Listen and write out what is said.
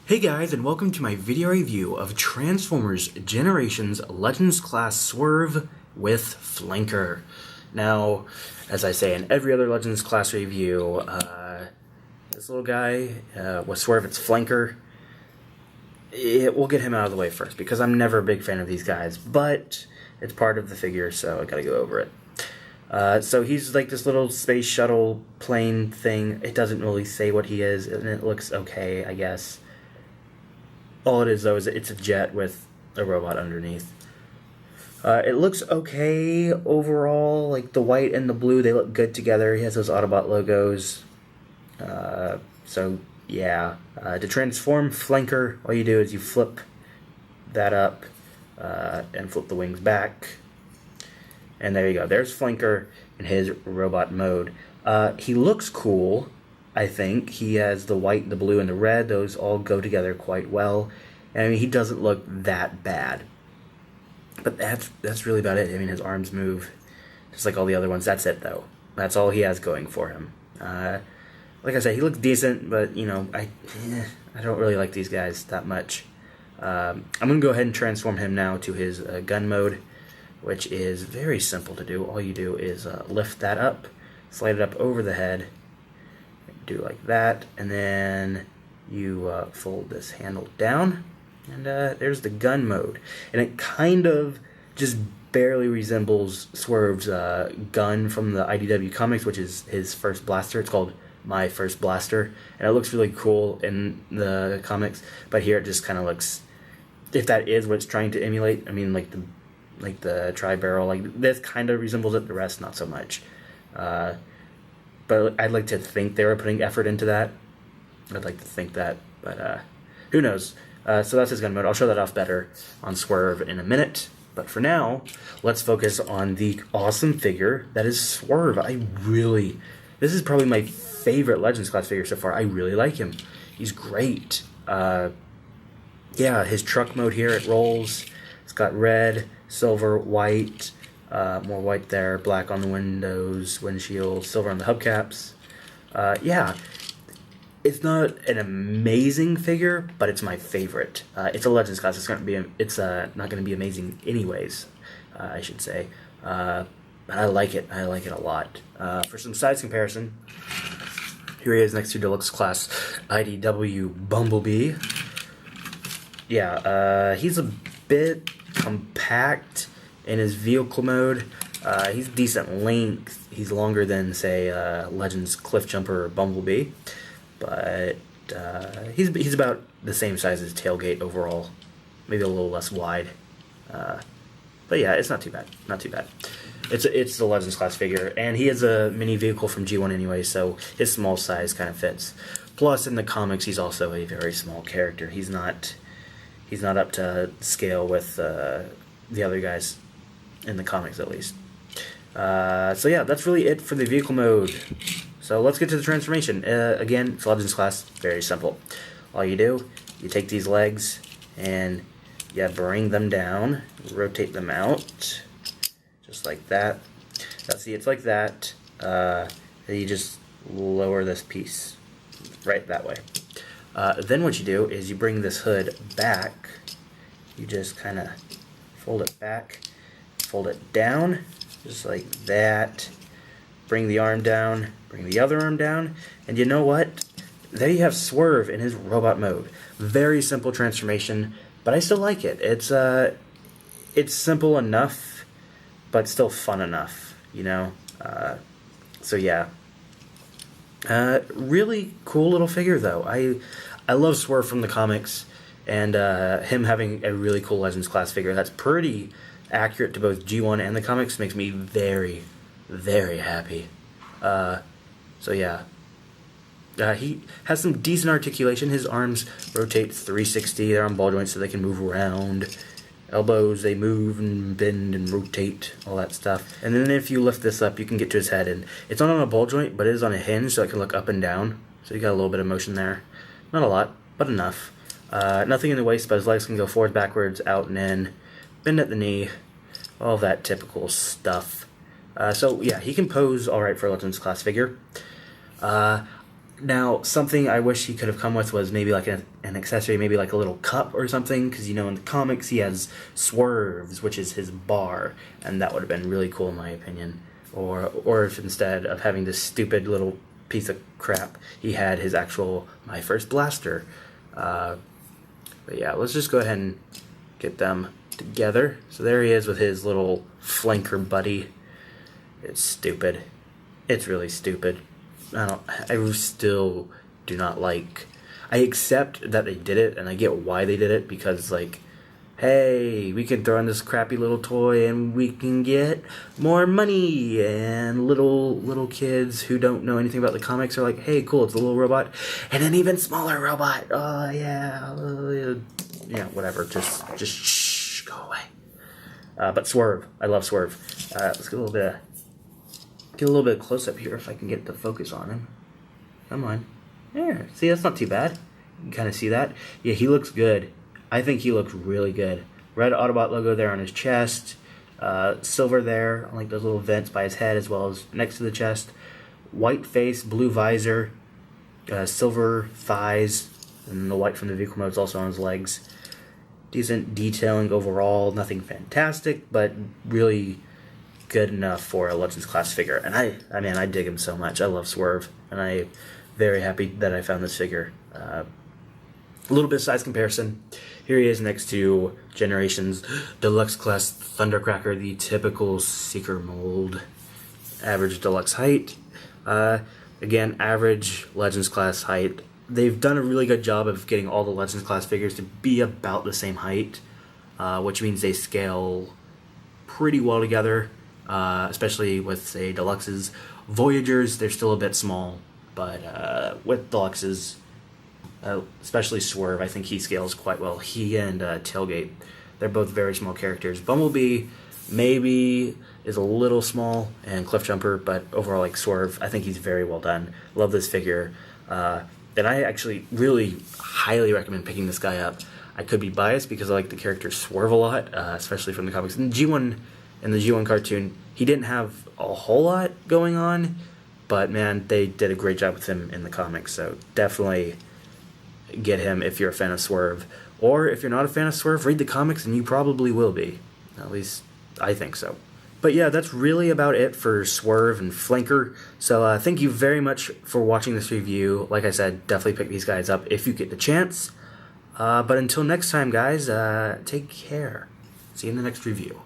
Hey guys, and welcome to my video review of Transformers Generations Legends Class Swerve with Flanker. Now, as I say in every other Legends Class review, this little guy, with Swerve, it's Flanker. We'll get him out of the way first, because I'm never a big fan of these guys, but it's part of the figure, so I gotta go over it. So he's like this little space shuttle plane thing. It doesn't really say what he is, and it looks okay, I guess. All it is, though, is it's a jet with a robot underneath. It looks okay overall. Like, the white and the blue, they look good together. He has those Autobot logos. So, yeah. To transform Flanker, all you do is you flip that up and flip the wings back. And there you go. There's Flanker in his robot mode. He looks cool. I think he has the white, the blue, and the red. Those all go together quite well. And, I mean, he doesn't look that bad. But that's really about it. I mean, his arms move just like all the other ones. That's it, though. That's all he has going for him. Like I said, he looks decent, but, you know, I don't really like these guys that much. I'm going to go ahead and transform him now to his gun mode, which is very simple to do. All you do is lift that up, slide it up over the head, do like that, and then you fold this handle down, and there's the gun mode. And it kind of just barely resembles Swerve's gun from the IDW comics, which is his first blaster. It's called My First Blaster, and it looks really cool in the comics, but here it just kind of looks, if that is what it's trying to emulate, I mean, like the tri-barrel, like this kind of resembles it, the rest not so much. But I'd like to think they were putting effort into that. I'd like to think that, but who knows? So that's his gun mode. I'll show that off better on Swerve in a minute. But for now, let's focus on the awesome figure that is Swerve. This is probably my favorite Legends Class figure so far. I really like him. He's great. Yeah, his truck mode here, it rolls. It's got red, silver, white. More white there, black on the windows, windshield, silver on the hubcaps. Yeah, it's not an amazing figure, but it's my favorite. It's a Legends Class. It's not going to be amazing anyways, I should say. But I like it. I like it a lot. For some size comparison, here he is next to Deluxe Class IDW Bumblebee. Yeah, he's a bit compact in his vehicle mode. He's decent length. He's longer than, say, Legends Cliffjumper or Bumblebee, but he's about the same size as Tailgate overall, maybe a little less wide. But yeah, it's not too bad. Not too bad. It's the Legends Class figure, and he has a mini vehicle from G1 anyway, so his small size kind of fits. Plus, in the comics, he's also a very small character. He's not up to scale with the other guys in the comics, at least. So yeah, that's really it for the vehicle mode. So let's get to the transformation. Again, it's Legends Class, very simple. All you do, you take these legs and you bring them down, rotate them out, just like that. Now see, it's like that. And you just lower this piece right that way. Then what you do is you bring this hood back. You just kind of fold it back, fold it down, just like that. Bring the arm down, bring the other arm down, and you know what? There you have Swerve in his robot mode. Very simple transformation, but I still like it. It's simple enough, but still fun enough, you know? So yeah. Really cool little figure, though. I love Swerve from the comics, and him having a really cool Legends Class figure that's pretty accurate to both G1 and the comics makes me very, very happy. So yeah. He has some decent articulation. His arms rotate 360. They're on ball joints so they can move around. Elbows, they move and bend and rotate, all that stuff. And then if you lift this up, you can get to his head. And it's not on a ball joint, but it is on a hinge, so it can look up and down. So you got a little bit of motion there. Not a lot, but enough. Nothing in the waist, but his legs can go forward, backwards, out and in. Bend at the knee. All that typical stuff. So yeah, he can pose alright for a Legends Class figure. Now, something I wish he could have come with was maybe like an accessory, maybe like a little cup or something, because, you know, in the comics he has Swerves, which is his bar, and that would have been really cool in my opinion. Or if instead of having this stupid little piece of crap, he had his actual My First Blaster. But yeah, let's just go ahead and get them together. So there he is with his little flanker buddy. It's stupid. It's really stupid. I still do not like... I accept that they did it, and I get why they did it, because, like, hey, we can throw in this crappy little toy and we can get more money, and little kids who don't know anything about the comics are like, hey, cool, it's a little robot, and an even smaller robot, oh, yeah, yeah, whatever, just shh, go away. But Swerve, I love Swerve. Let's get a little bit close up here if I can get the focus on him. Come on. There. See, that's not too bad. You can kind of see that. Yeah, he looks good. I think he looks really good. Red Autobot logo there on his chest. Silver there on like those little vents by his head as well as next to the chest. White face, blue visor, silver thighs, and the white from the vehicle mode is also on his legs. Decent detailing overall. Nothing fantastic, but really good enough for a Legends class figure, and I dig him so much. I love Swerve, and I'm very happy that I found this figure. A little bit of size comparison. Here he is next to Generations Deluxe Class Thundercracker, the typical Seeker mold. Average deluxe height. Again, average Legends class height. They've done a really good job of getting all the Legends class figures to be about the same height, which means they scale pretty well together. Especially with, say, Deluxes. Voyagers, they're still a bit small, but with Deluxes, especially Swerve, I think he scales quite well. He and Tailgate, they're both very small characters. Bumblebee maybe is a little small, and Cliffjumper, but overall, like Swerve, I think he's very well done. Love this figure. And I actually really highly recommend picking this guy up. I could be biased because I like the character Swerve a lot, especially from the comics. In the G1 cartoon, he didn't have a whole lot going on, but man, they did a great job with him in the comics, so definitely get him if you're a fan of Swerve. Or if you're not a fan of Swerve, read the comics and you probably will be. At least, I think so. But yeah, that's really about it for Swerve and Flanker. So thank you very much for watching this review. Like I said, definitely pick these guys up if you get the chance. But until next time, guys, take care. See you in the next review.